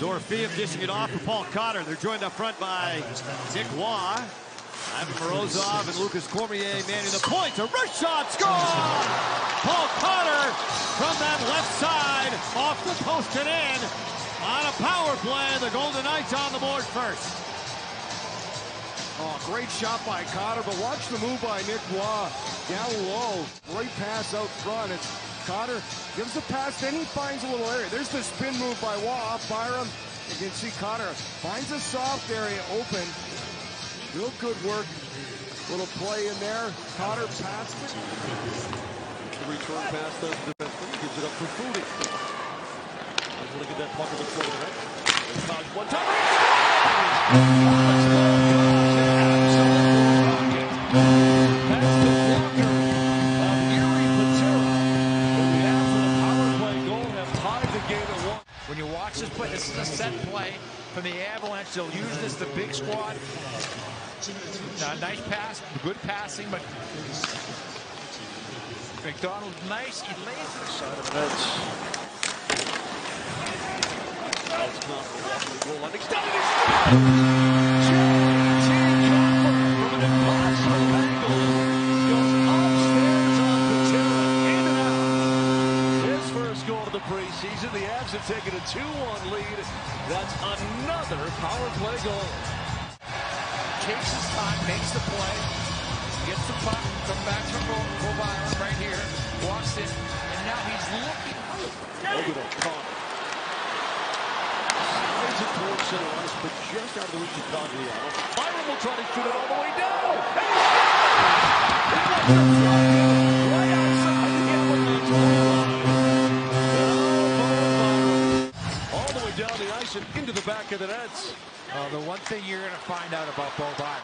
Dorofeev dishing it off for Paul Cotter. They're joined up front by Nick Waugh, Ivan Morozov, and Lucas Cormier manning the point. A wrist shot, score! Paul Cotter from that left side, off the post and in. On a power play, the Golden Knights on the board first. Oh, great shot by Cotter, but watch the move by Nick Waugh. Down low, great pass out front. It's Cotter gives the pass, then he finds a little area. There's the spin move by Waugh, Byram. You can see Cotter finds a soft area open. Real good work. Little play in there. Cotter passed it. The return pass does the defenseman, gives it up for Foodie. Look at that puck in the corner. There's Hodge one time. That's the blocker of Erie Patera. But the Avs with a power play goal have tied the game at 1. When you watch this play, this is a set play from the Avalanche. They'll use this, the big squad. Nice pass, good passing, but McDonald, nice. He lays the side of the bench. Goal line extended. J.T. Copper from an impossible angle goes upstairs on Patera, in and out. His first goal of the preseason. The Avs have taken a 2-1 lead. That's another power play goal. Takes his time, makes the play, gets the puck, comes back to Byron right here, walks in, and now he's looking. Over to Connor. Slides it towards center ice, but just out of the reach of Cogliano. Byron will try to shoot it all the way down. And he scores! He lets it fly in right outside the Avalanche goal line. All the way down the ice and into the back of the nets. The one thing you're going to find out about Bo Byron.